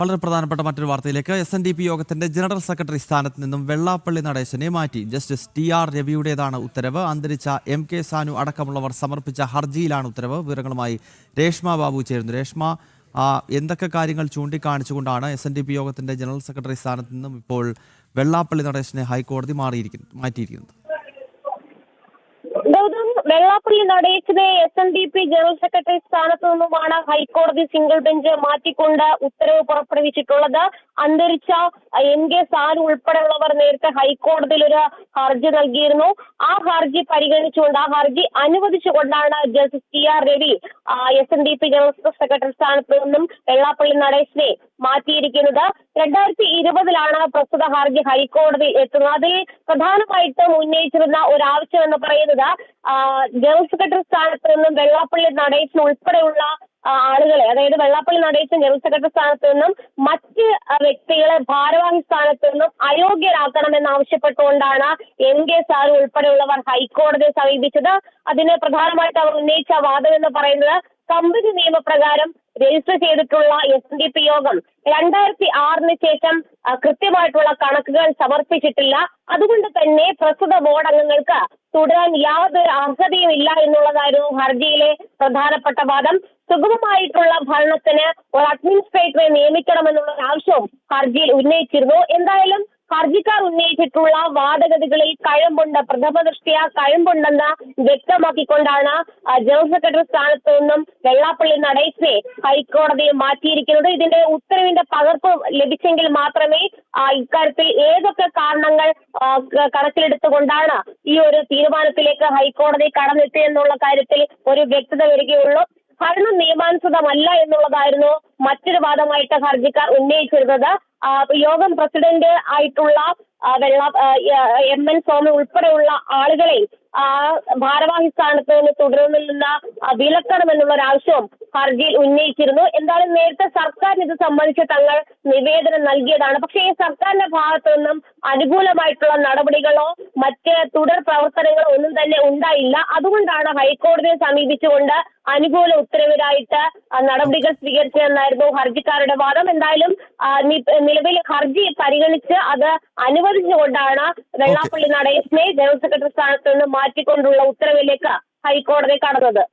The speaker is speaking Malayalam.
വളരെ പ്രധാനപ്പെട്ട മറ്റൊരു വാർത്തയിലേക്ക്. SNDP യോഗത്തിന്റെ ജനറൽ സെക്രട്ടറി സ്ഥാനത്ത് നിന്നും വെള്ളാപ്പള്ളി നടേശനെ മാറ്റി. ജസ്റ്റിസ് TR രവിയുടേതാണ് ഉത്തരവ്. അന്തരിച്ച MK സാനു അടക്കമുള്ളവർ സമർപ്പിച്ച ഹർജിയിലാണ് ഉത്തരവ്. വിവരങ്ങളുമായി രേഷ്മ ബാബു ചേരുന്നു. രേഷ്മ, എന്തൊക്കെ കാര്യങ്ങൾ ചൂണ്ടിക്കാണിച്ചുകൊണ്ടാണ് SNDP യോഗത്തിന്റെ ജനറൽ സെക്രട്ടറി സ്ഥാനത്ത് നിന്നും ഇപ്പോൾ വെള്ളാപ്പള്ളി നടേശനെ ഹൈക്കോടതി മാറ്റിയിരിക്കുന്നത്? വെള്ളാപ്പള്ളി നടേശനെ SNDP ജനറൽ സെക്രട്ടറി സ്ഥാനത്ത് നിന്നുമാണ് ഹൈക്കോടതി സിംഗിൾ ബെഞ്ച് മാറ്റിക്കൊണ്ട് ഉത്തരവ് പുറപ്പെടുവിച്ചിട്ടുള്ളത്. അന്തരിച്ച MK സാനു ഉൾപ്പെടെയുള്ളവർ നേരത്തെ ഹൈക്കോടതിയിൽ ഒരു ഹർജി നൽകിയിരുന്നു. ആ ഹർജി പരിഗണിച്ചുകൊണ്ട്, ആ ഹർജി അനുവദിച്ചുകൊണ്ടാണ് justice TR Ravi SNDP general secretary സ്ഥാനത്ത് നിന്നും വെള്ളാപ്പള്ളി നടേശനെ മാറ്റിയിരിക്കുന്നത്. 2020 പ്രസ്തുത ഹർജി ഹൈക്കോടതി എത്തുന്നത്. അതിൽ പ്രധാനമായിട്ടും ഉന്നയിച്ചിരുന്ന ഒരു ആവശ്യം എന്ന് പറയുന്നത് ജനറൽ സെക്രട്ടറി സ്ഥാനത്ത് നിന്നും വെള്ളാപ്പള്ളി നടേശൻ ഉൾപ്പെടെയുള്ള ആളുകളെ, അതായത് വെള്ളാപ്പള്ളി നടേശൻ ജനറൽ സെക്രട്ടറി സ്ഥാനത്ത് നിന്നും മറ്റ് വ്യക്തികളെ ഭാരവാഹി സ്ഥാനത്ത് നിന്നും അയോഗ്യരാക്കണമെന്നാവശ്യപ്പെട്ടുകൊണ്ടാണ് MK സാനു ഉൾപ്പെടെയുള്ളവർ ഹൈക്കോടതിയെ സമീപിച്ചത്. അതിന് പ്രധാനമായിട്ട് അവർ ഉന്നയിച്ച വാദം എന്ന് പറയുന്നത്, കമ്പനി നിയമപ്രകാരം രജിസ്റ്റർ ചെയ്തിട്ടുള്ള SNDP യോഗം 2006 ശേഷം കൃത്യമായിട്ടുള്ള കണക്കുകൾ സമർപ്പിച്ചിട്ടില്ല. അതുകൊണ്ട് തന്നെ പ്രസ്തുത ബോർഡ് അംഗങ്ങൾക്ക് തുടരാൻ യാതൊരു അർഹതയും ഇല്ല എന്നുള്ളതായിരുന്നു ഹർജിയിലെ പ്രധാനപ്പെട്ട വാദം. സുഗമമായിട്ടുള്ള ഭരണത്തിന് ഒരു അഡ്മിനിസ്ട്രേറ്ററെ നിയമിക്കണമെന്നുള്ള ആവശ്യവും ഹർജിയിൽ ഉന്നയിച്ചിരുന്നു. എന്തായാലും ഹർജിക്കാർ ഉന്നയിച്ചിട്ടുള്ള വാദഗതികളിൽ കഴമ്പുണ്ട്, പ്രഥമ ദൃഷ്ട്യാ കഴമ്പുണ്ടെന്ന് വ്യക്തമാക്കിക്കൊണ്ടാണ് ജനറൽ സെക്രട്ടറി സ്ഥാനത്ത് നിന്നും വെള്ളാപ്പള്ളി നടേശനെ ഹൈക്കോടതി മാറ്റിയിരിക്കുന്നത്. ഇതിന്റെ ഉത്തരവിന്റെ പകർപ്പ് ലഭിച്ചെങ്കിൽ മാത്രമേ ഇക്കാര്യത്തിൽ ഏതൊക്കെ കാരണങ്ങൾ കണക്കിലെടുത്തുകൊണ്ടാണ് ഈ ഒരു തീരുമാനത്തിലേക്ക് ഹൈക്കോടതി കടന്നെത്തിയെന്നുള്ള കാര്യത്തിൽ ഒരു വ്യക്തത വരികയുള്ളൂ. ഭരണം നിയമാനുസൃതമല്ല എന്നുള്ളതായിരുന്നു മറ്റൊരു വാദമായിട്ട് ഹർജിക്കാർ ഉന്നയിച്ചിരുന്നത്. യോഗം പ്രസിഡന്റ് ആയിട്ടുള്ള MN സോമൻ ഉൾപ്പെടെയുള്ള ആളുകളെ ഭാരവാഹി സ്ഥാനത്ത് നിന്ന് തുടരുന്നതിൽ നിന്ന് വിലക്കണമെന്നുള്ള ഒരു ആവശ്യവും ഹർജിയിൽ ഉന്നയിച്ചിരുന്നു. എന്തായാലും നേരത്തെ സർക്കാരിന് ഇത് സംബന്ധിച്ച് തങ്ങൾ നിവേദനം നൽകിയതാണ്. പക്ഷേ ഈ സർക്കാരിന്റെ ഭാഗത്തു നിന്നും അനുകൂലമായിട്ടുള്ള നടപടികളോ മറ്റ് തുടർ പ്രവർത്തനങ്ങളോ ഒന്നും തന്നെ ഉണ്ടായില്ല. അതുകൊണ്ടാണ് ഹൈക്കോടതിയെ സമീപിച്ചുകൊണ്ട് അനുകൂല ഉത്തരവിനായിട്ട് നടപടികൾ സ്വീകരിച്ചതെന്നായിരുന്നു ഹർജിക്കാരുടെ വാദം. എന്തായാലും നിലവിൽ ഹർജി പരിഗണിച്ച് അത് അനുവദിച്ചുകൊണ്ടാണ് വെള്ളാപ്പള്ളി നടേശനെ ജനറൽ സെക്രട്ടറി സ്ഥാനത്ത് നിന്ന് മാറ്റിക്കൊണ്ടുള്ള ഉത്തരവിലേക്ക് ഹൈക്കോടതി കടന്നത്.